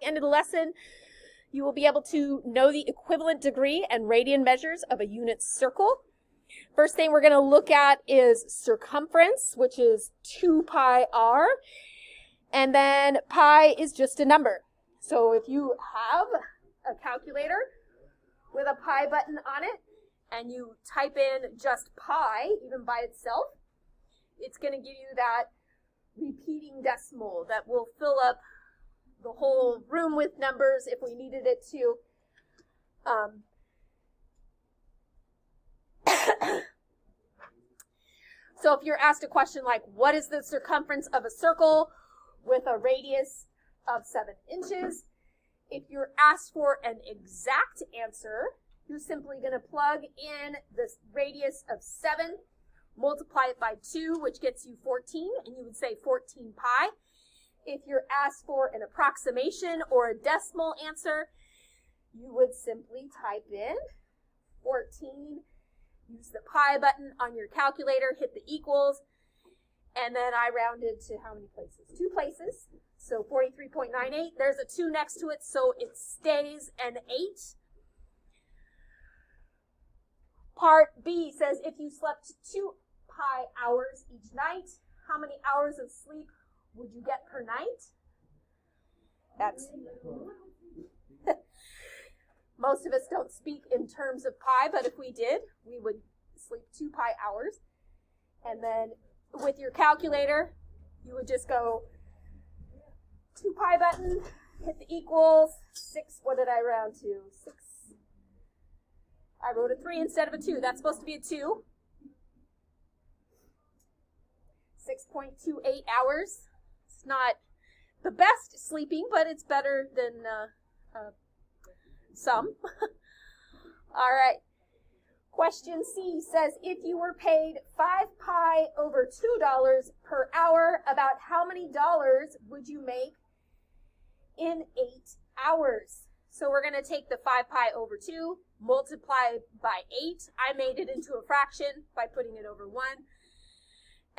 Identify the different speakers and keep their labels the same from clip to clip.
Speaker 1: end of the lesson, you will be able to know the equivalent degree and radian measures of a unit circle. First thing we're going to look at is circumference, which is 2 pi r. And then pi is just a number. So if you have a calculator with a pi button on it, and you type in just pi, even by itself, it's going to give you that repeating decimal that will fill up the whole room with numbers if we needed it to. So if you're asked a question like, what is the circumference of a circle with a radius of 7 inches? If you're asked for an exact answer, you're simply going to plug in the radius of 7, multiply it by 2, which gets you 14, and you would say 14 pi. If you're asked for an approximation or a decimal answer, you would simply type in 14, use the pi button on your calculator, hit the equals, and then I rounded to how many places? 2 places. So 43.98. There's a 2 next to it, so it stays an 8. Part B says if you slept 2 pi hours each night, how many hours of sleep would you get per night? That's most of us don't speak in terms of pi, but if we did, we would sleep 2 pi hours. And then with your calculator, you would just go 2 pi button, hit the equals, 6, what did I round to? 6. I wrote a 3 instead of a 2. That's supposed to be a 2. 6.28 hours. It's not the best sleeping, but it's better than some. All right. Question C says, if you were paid 5 pi over $2 per hour, about how many dollars would you make in 8 hours? So we're going to take the 5 pi over 2, multiply by 8. I made it into a fraction by putting it over 1.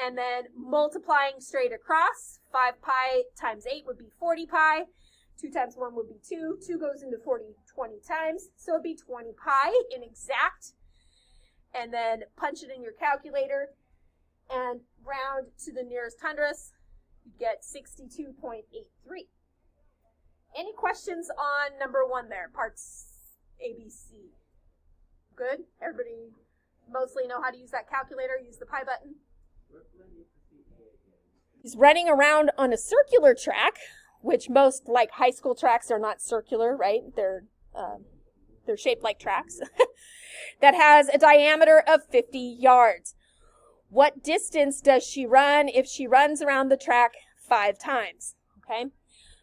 Speaker 1: And then multiplying straight across, 5 pi times 8 would be 40 pi. 2 times 1 would be 2. 2 goes into 40 20 times, so it would be 20 pi in exact. And then punch it in your calculator and round to the nearest hundredths. You get 62.83. Any questions on number 1 there, parts A, B, C? Good? Everybody mostly know how to use that calculator, use the pi button? He's running around on a circular track, which most like high school tracks are not circular, right? They're shaped like tracks, that has a diameter of 50 yards. What distance does she run if she runs around the track 5 times? Okay,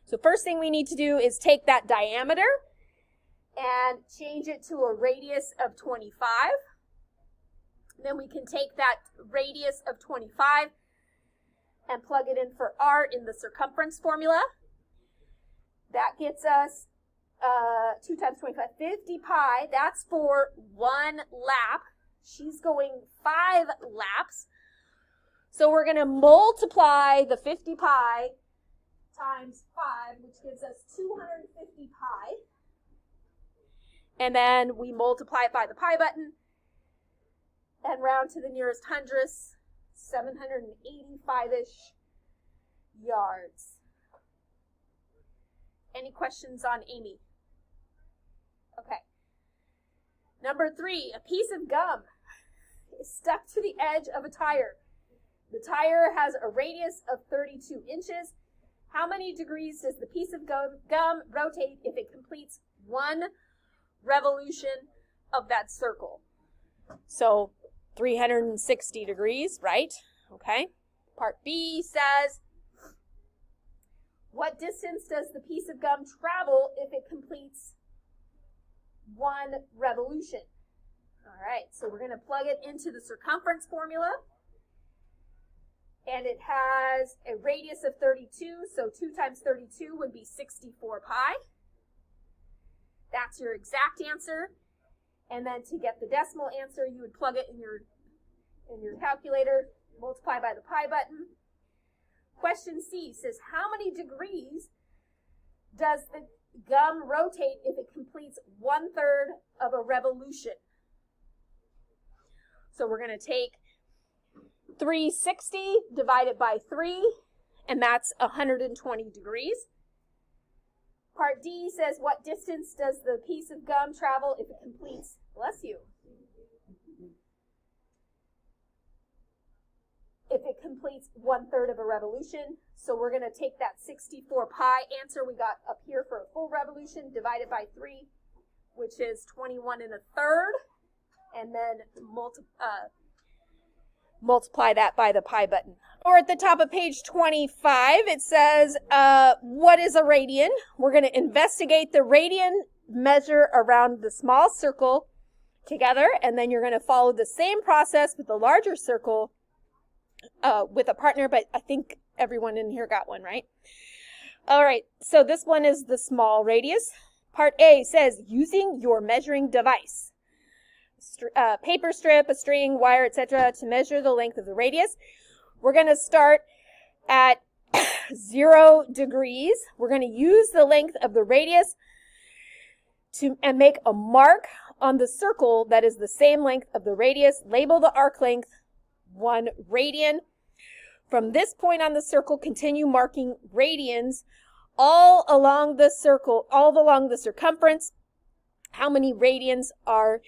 Speaker 1: so first thing we need to do is take that diameter and change it to a radius of 25. Then we can take that radius of 25 and plug it in for r in the circumference formula. That gets us 2 times 25, 50 pi. That's for 1 lap. She's going 5 laps. So we're going to multiply the 50 pi times 5, which gives us 250 pi. And then we multiply it by the pi button and round to the nearest hundredths, 785-ish yards. Any questions on Amy? Okay. Number 3, a piece of gum is stuck to the edge of a tire. The tire has a radius of 32 inches. How many degrees does the piece of gum rotate if it completes 1 revolution of that circle? So 360 degrees, right? Okay. Part B says, what distance does the piece of gum travel if it completes 1 revolution? All right, so we're going to plug it into the circumference formula. And it has a radius of 32, so 2 times 32 would be 64 pi. That's your exact answer. And then to get the decimal answer, you would plug it in your calculator, multiply by the pi button. Question C says, how many degrees does the gum rotate if it completes 1/3 of a revolution? So we're going to take 360 divided by 3, and that's 120 degrees. Part D says, what distance does the piece of gum travel if it completes, bless you, if it completes 1/3 of a revolution? So we're going to take that 64 pi answer we got up here for a full revolution divided by 3, which is 21 1/3, and then multiply that by the pi button. Or at the top of page 25, it says, what is a radian? We're going to investigate the radian measure around the small circle together, and then you're going to follow the same process with the larger circle with a partner, but I think everyone in here got one, right? All right, so this one is the small radius. Part A says, using your measuring device. Paper strip, a string, wire, etc. to measure the length of the radius. We're going to start at 0 degrees. We're going to use the length of the radius and make a mark on the circle that is the same length of the radius. Label the arc length 1 radian. From this point on the circle, continue marking radians all along the circle, all along the circumference. How many radians are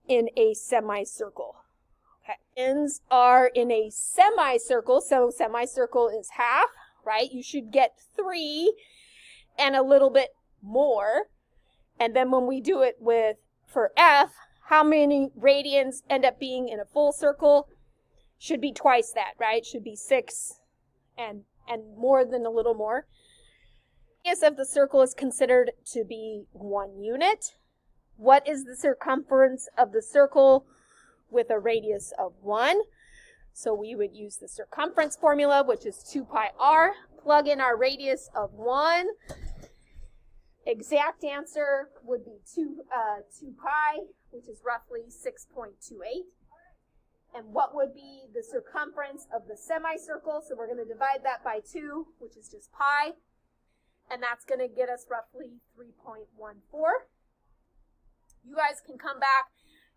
Speaker 1: in a semicircle? Okay. Radians are in a semicircle, so semicircle is half, right? You should get 3 and a little bit more. And then when we do it for F, how many radians end up being in a full circle? Should be twice that, right? Should be 6 and more than a little more. The radius of the circle is considered to be 1 unit. What is the circumference of the circle with a radius of 1? So we would use the circumference formula, which is 2 pi r. Plug in our radius of 1. Exact answer would be 2 pi, which is roughly 6.28. And what would be the circumference of the semicircle? So we're going to divide that by 2, which is just pi. And that's going to get us roughly 3.14. You guys can come back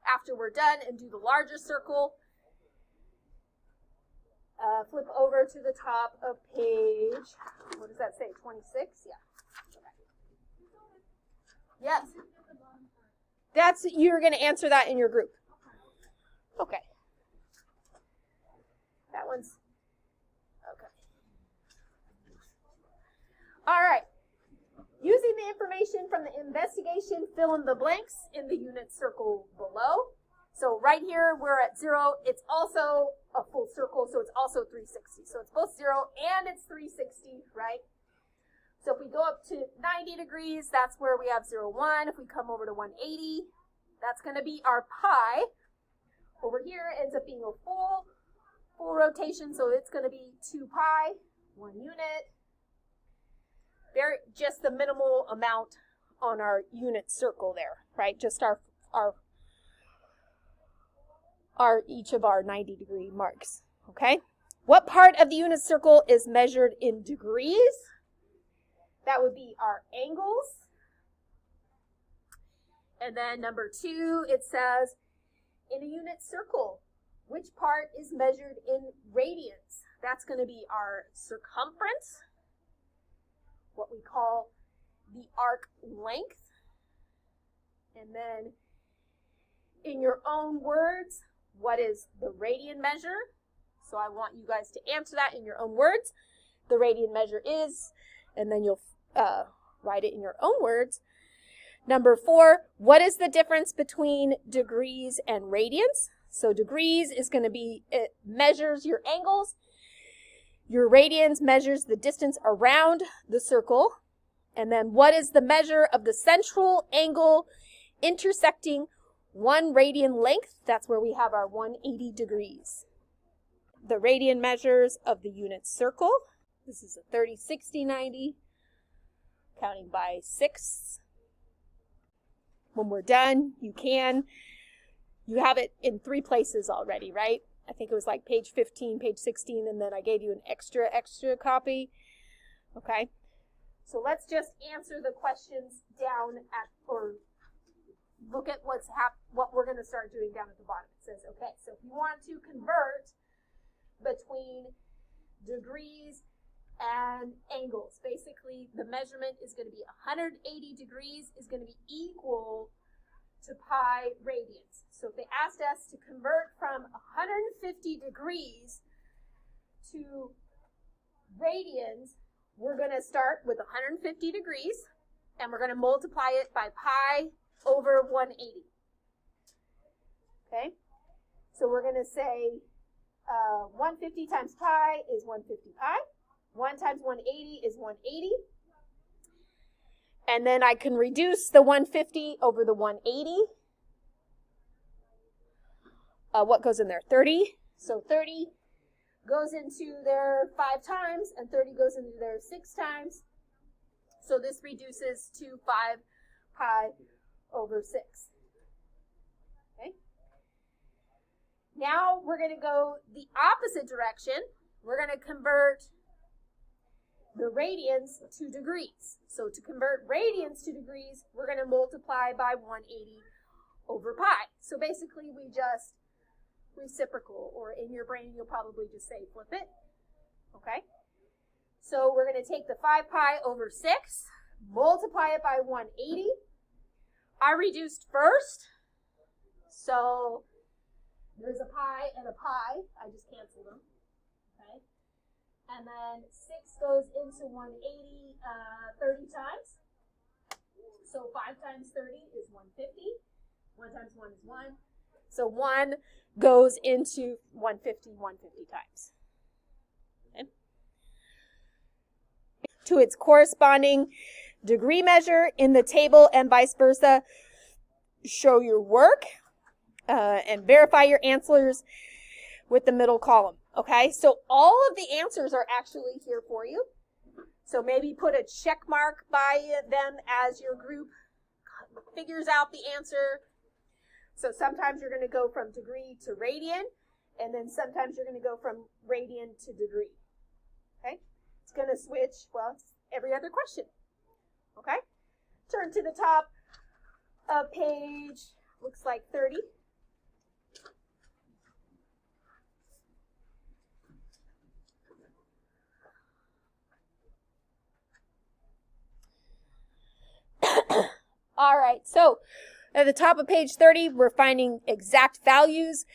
Speaker 1: after we're done and do the larger circle. Flip over to the top of page, what does that say, 26? Yeah. Okay. Yes. You're going to answer that in your group. Okay. That one's, okay. All right. Using the information from the investigation, fill in the blanks in the unit circle below. So right here, we're at 0. It's also a full circle, so it's also 360. So it's both 0 and it's 360, right? So if we go up to 90 degrees, that's where we have 0, 1. If we come over to 180, that's going to be our pi. Over here, it ends up being a full rotation, so it's going to be 2 pi, 1 unit. Just the minimal amount on our unit circle there, right? Just each of our 90 degree marks, okay? What part of the unit circle is measured in degrees? That would be our angles. And then number 2, it says, in a unit circle, which part is measured in radians? That's going to be our circumference, what we call the arc length. And then in your own words, what is the radian measure? So I want you guys to answer that in your own words. The radian measure is, and then you'll write it in your own words. Number 4, what is the difference between degrees and radians? So degrees is going to be, it measures your angles. Your radians measures the distance around the circle. And then what is the measure of the central angle intersecting 1 radian length? That's where we have our 180 degrees. The radian measures of the unit circle. This is a 30, 60, 90, counting by 6. When we're done, you have it in 3 places already, right? I think it was like page 15, page 16, and then I gave you an extra copy. Okay. So let's just answer the questions down at, or look at what we're going to start doing down at the bottom. It says, okay, so if you want to convert between degrees and angles, basically the measurement is going to be 180 degrees is going to be equal to pi radians. So if they asked us to convert from 150 degrees to radians, we're going to start with 150 degrees, and we're going to multiply it by pi over 180. Okay? So we're going to say 150 times pi is 150 pi. 1 times 180 is 180. And then I can reduce the 150 over the 180. What goes in there? 30. So 30 goes into there 5 times, and 30 goes into there 6 times. So this reduces to 5 pi over 6. Okay. Now we're going to go the opposite direction. We're going to convert the radians to degrees. So to convert radians to degrees, we're going to multiply by 180 over pi. So basically we just reciprocal, or in your brain you'll probably just say flip it. Okay? So we're going to take the 5 pi over 6, multiply it by 180. I reduced first, so there's a pi and a pi. I just canceled them. Okay? And then 6 goes into 180 30 times. So 5 times 30 is 150. 1 times 1 is 1. So 1 goes into 150 times. Okay. To its corresponding degree measure in the table and vice versa, show your work and verify your answers with the middle column. Okay, so all of the answers are actually here for you. So maybe put a check mark by them as your group figures out the answer. So sometimes you're going to go from degree to radian, and then sometimes you're going to go from radian to degree. Okay, it's going to switch, well, it's every other question. Okay, turn to the top of page, looks like 30. All right, so at the top of page 30, we're finding exact values.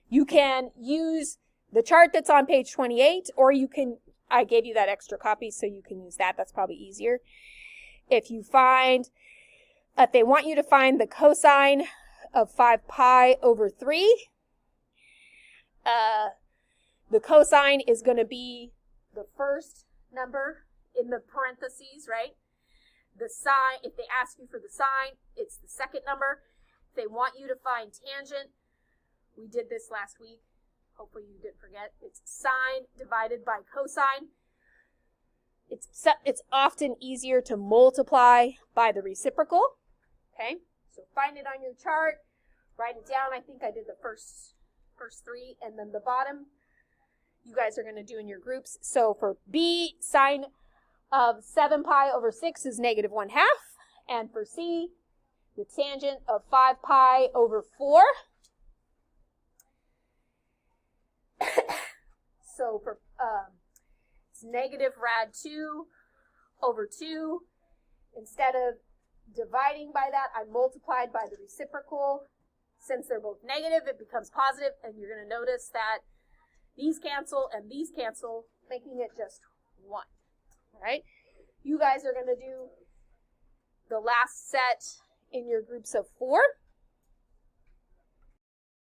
Speaker 1: You can use the chart that's on page 28, or you can, I gave you that extra copy, so you can use that. That's probably easier. If you find, if they want you to find the cosine of 5 pi over 3, the cosine is going to be the first number in the parentheses, right? The sine, if they ask you for the sine, it's the second number. If they want you to find tangent, we did this last week. Hopefully you didn't forget. It's sine divided by cosine. It's often easier to multiply by the reciprocal. Okay, so find it on your chart. Write it down. I think I did the first 3, and then the bottom you guys are going to do in your groups. So for B, sine of 7 pi over 6 is negative 1/2. And for C, the tangent of 5 pi over 4. So for it's negative rad 2 over 2. Instead of dividing by that, I multiplied by the reciprocal. Since they're both negative, it becomes positive, and you're going to notice that these cancel and these cancel, making it just 1. All right? You guys are going to do the last set in your groups of 4.